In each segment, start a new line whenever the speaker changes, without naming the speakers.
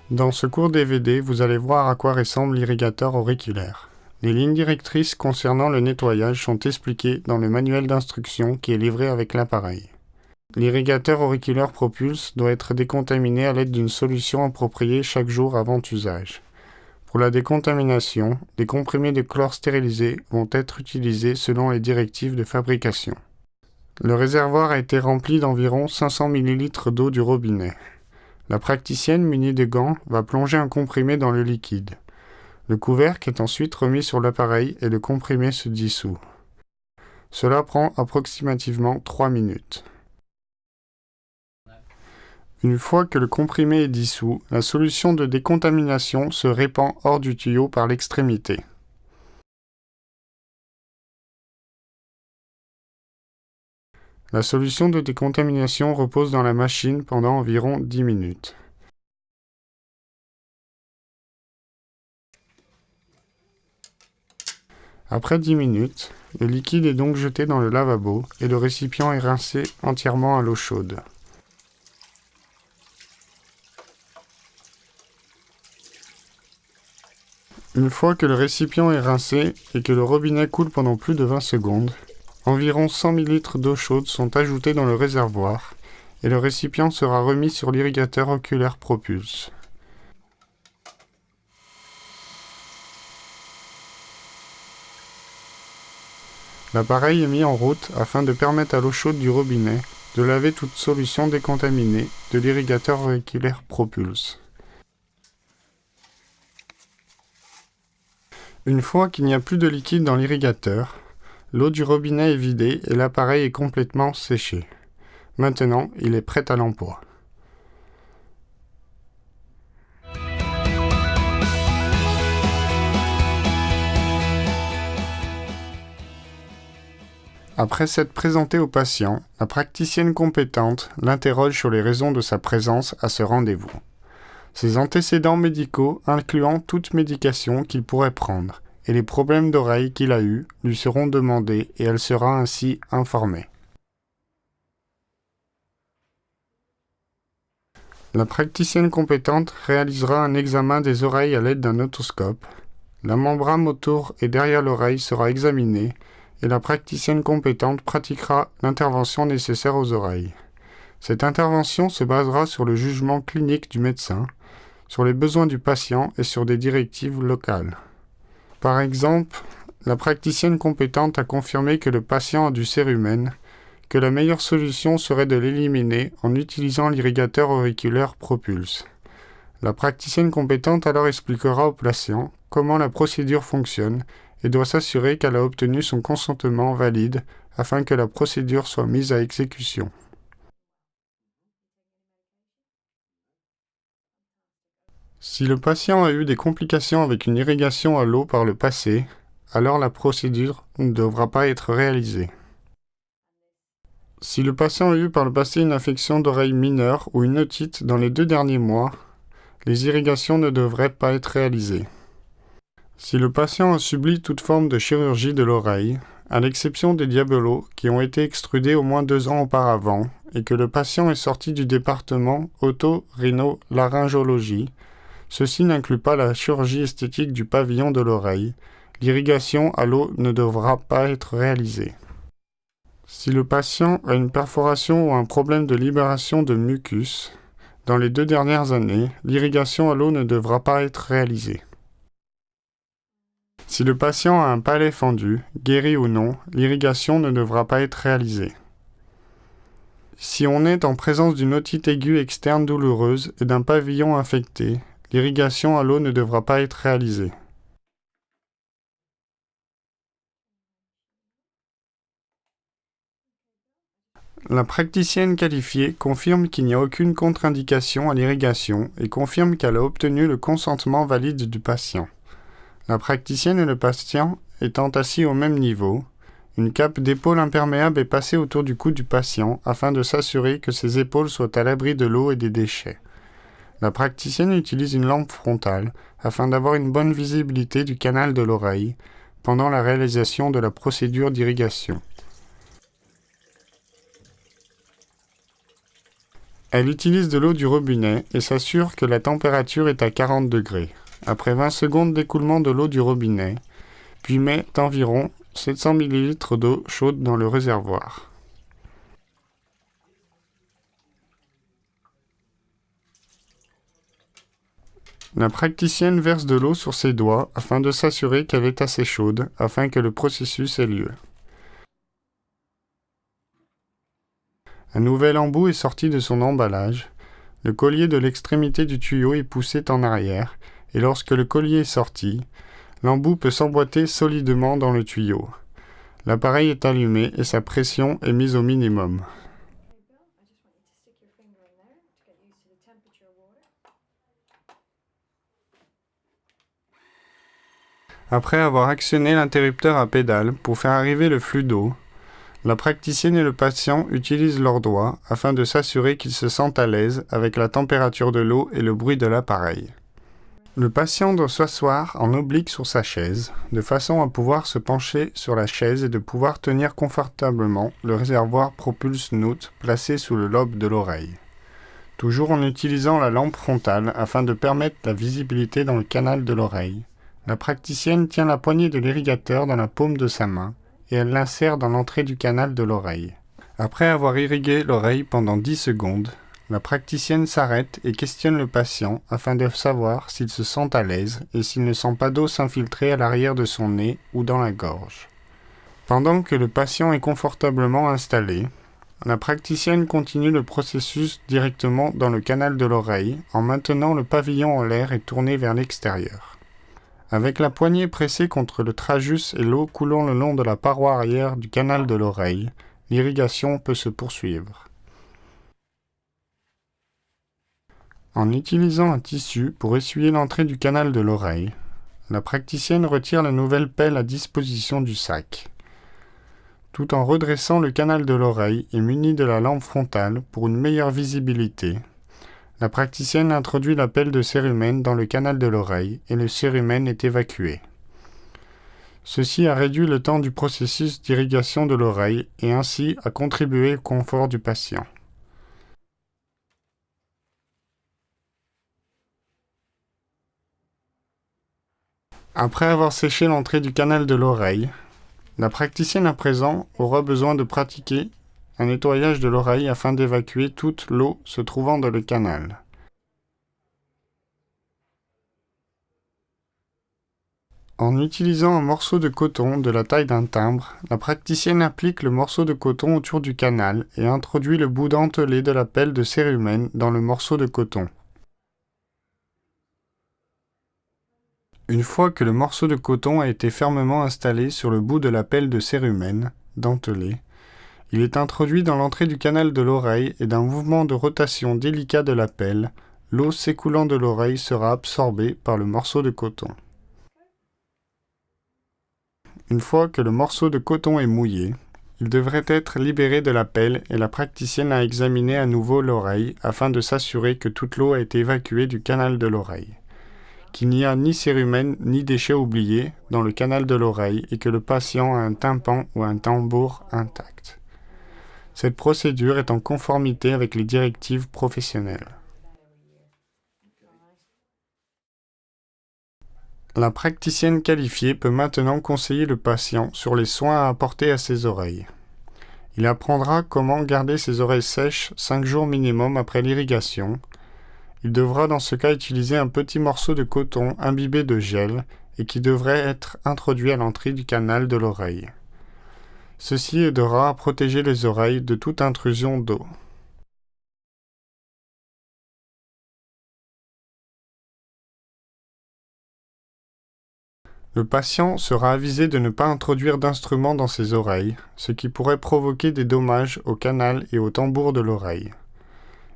Dans ce cours DVD, vous allez voir à quoi ressemble l'irrigateur auriculaire. Les lignes directrices concernant le nettoyage sont expliquées dans le manuel d'instruction qui est livré avec l'appareil. L'irrigateur auriculaire Propulse doit être décontaminé à l'aide d'une solution appropriée chaque jour avant usage. Pour la décontamination, des comprimés de chlore stérilisés vont être utilisés selon les directives de fabrication. Le réservoir a été rempli d'environ 500 ml d'eau du robinet. La praticienne munie de gants va plonger un comprimé dans le liquide. Le couvercle est ensuite remis sur l'appareil et le comprimé se dissout. Cela prend approximativement 3 minutes. Une fois que le comprimé est dissous, la solution de décontamination se répand hors du tuyau par l'extrémité. La solution de décontamination repose dans la machine pendant environ 10 minutes. Après 10 minutes, le liquide est donc jeté dans le lavabo et le récipient est rincé entièrement à l'eau chaude. Une fois que le récipient est rincé et que le robinet coule pendant plus de 20 secondes, environ 100 ml d'eau chaude sont ajoutés dans le réservoir et le récipient sera remis sur l'irrigateur oculaire Propulse. L'appareil est mis en route afin de permettre à l'eau chaude du robinet de laver toute solution décontaminée de l'irrigateur auriculaire Propulse. Une fois qu'il n'y a plus de liquide dans l'irrigateur, l'eau du robinet est vidée et l'appareil est complètement séché. Maintenant, il est prêt à l'emploi. Après s'être présenté au patient, la praticienne compétente l'interroge sur les raisons de sa présence à ce rendez-vous. Ses antécédents médicaux incluant toute médication qu'il pourrait prendre et les problèmes d'oreille qu'il a eus lui seront demandés et elle sera ainsi informée. La praticienne compétente réalisera un examen des oreilles à l'aide d'un otoscope. La membrane autour et derrière l'oreille sera examinée et la praticienne compétente pratiquera l'intervention nécessaire aux oreilles. Cette intervention se basera sur le jugement clinique du médecin, sur les besoins du patient et sur des directives locales. Par exemple, la praticienne compétente a confirmé que le patient a du cérumen, que la meilleure solution serait de l'éliminer en utilisant l'irrigateur auriculaire Propulse. La praticienne compétente alors expliquera au patient comment la procédure fonctionne et doit s'assurer qu'elle a obtenu son consentement valide afin que la procédure soit mise à exécution. Si le patient a eu des complications avec une irrigation à l'eau par le passé, alors la procédure ne devra pas être réalisée. Si le patient a eu par le passé une infection d'oreille mineure ou une otite dans les 2 derniers mois, les irrigations ne devraient pas être réalisées. Si le patient a subi toute forme de chirurgie de l'oreille, à l'exception des diabelos qui ont été extrudés au moins 2 ans auparavant, et que le patient est sorti du département oto-rhino-laryngologie, ceci n'inclut pas la chirurgie esthétique du pavillon de l'oreille. L'irrigation à l'eau ne devra pas être réalisée. Si le patient a une perforation ou un problème de libération de mucus, dans les 2 dernières années, l'irrigation à l'eau ne devra pas être réalisée. Si le patient a un palais fendu, guéri ou non, l'irrigation ne devra pas être réalisée. Si on est en présence d'une otite aiguë externe douloureuse et d'un pavillon infecté, l'irrigation à l'eau ne devra pas être réalisée. La praticienne qualifiée confirme qu'il n'y a aucune contre-indication à l'irrigation et confirme qu'elle a obtenu le consentement valide du patient. La praticienne et le patient étant assis au même niveau, une cape d'épaule imperméable est passée autour du cou du patient afin de s'assurer que ses épaules soient à l'abri de l'eau et des déchets. La praticienne utilise une lampe frontale afin d'avoir une bonne visibilité du canal de l'oreille pendant la réalisation de la procédure d'irrigation. Elle utilise de l'eau du robinet et s'assure que la température est à 40 degrés. Après 20 secondes d'écoulement de l'eau du robinet, puis met environ 700 ml d'eau chaude dans le réservoir. La praticienne verse de l'eau sur ses doigts afin de s'assurer qu'elle est assez chaude afin que le processus ait lieu. Un nouvel embout est sorti de son emballage. Le collier de l'extrémité du tuyau est poussé en arrière et lorsque le collier est sorti, l'embout peut s'emboîter solidement dans le tuyau. L'appareil est allumé et sa pression est mise au minimum. Après avoir actionné l'interrupteur à pédale pour faire arriver le flux d'eau, la praticienne et le patient utilisent leurs doigts afin de s'assurer qu'ils se sentent à l'aise avec la température de l'eau et le bruit de l'appareil. Le patient doit s'asseoir en oblique sur sa chaise, de façon à pouvoir se pencher sur la chaise et de pouvoir tenir confortablement le réservoir propulse-note placé sous le lobe de l'oreille. Toujours en utilisant la lampe frontale afin de permettre la visibilité dans le canal de l'oreille. La praticienne tient la poignée de l'irrigateur dans la paume de sa main et elle l'insère dans l'entrée du canal de l'oreille. Après avoir irrigué l'oreille pendant 10 secondes, la praticienne s'arrête et questionne le patient afin de savoir s'il se sent à l'aise et s'il ne sent pas d'eau s'infiltrer à l'arrière de son nez ou dans la gorge. Pendant que le patient est confortablement installé, la praticienne continue le processus directement dans le canal de l'oreille en maintenant le pavillon en l'air et tourné vers l'extérieur. Avec la poignée pressée contre le tragus et l'eau coulant le long de la paroi arrière du canal de l'oreille, l'irrigation peut se poursuivre. En utilisant un tissu pour essuyer l'entrée du canal de l'oreille, la praticienne retire la nouvelle pelle à disposition du sac. Tout en redressant le canal de l'oreille et muni de la lampe frontale pour une meilleure visibilité, la praticienne introduit la pelle de cérumen dans le canal de l'oreille et le cérumen est évacué. Ceci a réduit le temps du processus d'irrigation de l'oreille et ainsi a contribué au confort du patient. Après avoir séché l'entrée du canal de l'oreille, la praticienne à présent aura besoin de pratiquer un nettoyage de l'oreille afin d'évacuer toute l'eau se trouvant dans le canal. En utilisant un morceau de coton de la taille d'un timbre, la praticienne applique le morceau de coton autour du canal et introduit le bout dentelé de la pelle de cérumen dans le morceau de coton. Une fois que le morceau de coton a été fermement installé sur le bout de la pelle de cérumen, dentelé, il est introduit dans l'entrée du canal de l'oreille et d'un mouvement de rotation délicat de la pelle, l'eau s'écoulant de l'oreille sera absorbée par le morceau de coton. Une fois que le morceau de coton est mouillé, il devrait être libéré de la pelle et la praticienne a examiné à nouveau l'oreille afin de s'assurer que toute l'eau a été évacuée du canal de l'oreille, qu'il n'y a ni cérumen ni déchets oubliés dans le canal de l'oreille et que le patient a un tympan ou un tambour intact. Cette procédure est en conformité avec les directives professionnelles. La praticienne qualifiée peut maintenant conseiller le patient sur les soins à apporter à ses oreilles. Il apprendra comment garder ses oreilles sèches 5 jours minimum après l'irrigation. Il devra dans ce cas utiliser un petit morceau de coton imbibé de gel et qui devrait être introduit à l'entrée du canal de l'oreille. Ceci aidera à protéger les oreilles de toute intrusion d'eau. Le patient sera avisé de ne pas introduire d'instruments dans ses oreilles, ce qui pourrait provoquer des dommages au canal et au tambour de l'oreille.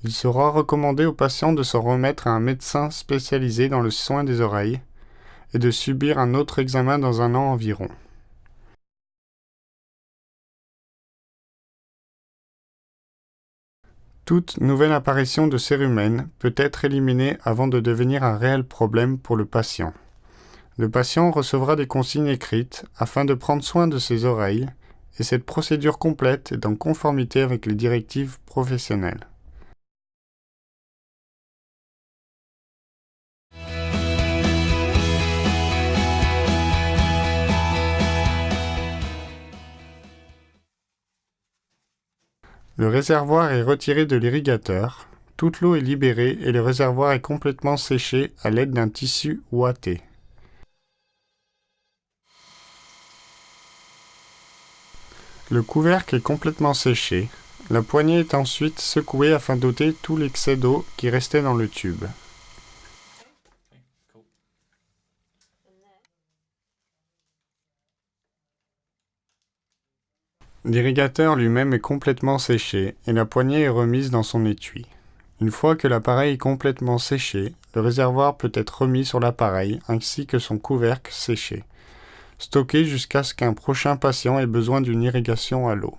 Il sera recommandé au patient de s'en remettre à un médecin spécialisé dans le soin des oreilles et de subir un autre examen dans 1 an environ. Toute nouvelle apparition de cérumen peut être éliminée avant de devenir un réel problème pour le patient. Le patient recevra des consignes écrites afin de prendre soin de ses oreilles et cette procédure complète est en conformité avec les directives professionnelles. Le réservoir est retiré de l'irrigateur, toute l'eau est libérée et le réservoir est complètement séché à l'aide d'un tissu ouaté. Le couvercle est complètement séché. La poignée est ensuite secouée afin d'ôter tout l'excès d'eau qui restait dans le tube. L'irrigateur lui-même est complètement séché et la poignée est remise dans son étui. Une fois que l'appareil est complètement séché, le réservoir peut être remis sur l'appareil ainsi que son couvercle séché, stocké jusqu'à ce qu'un prochain patient ait besoin d'une irrigation à l'eau.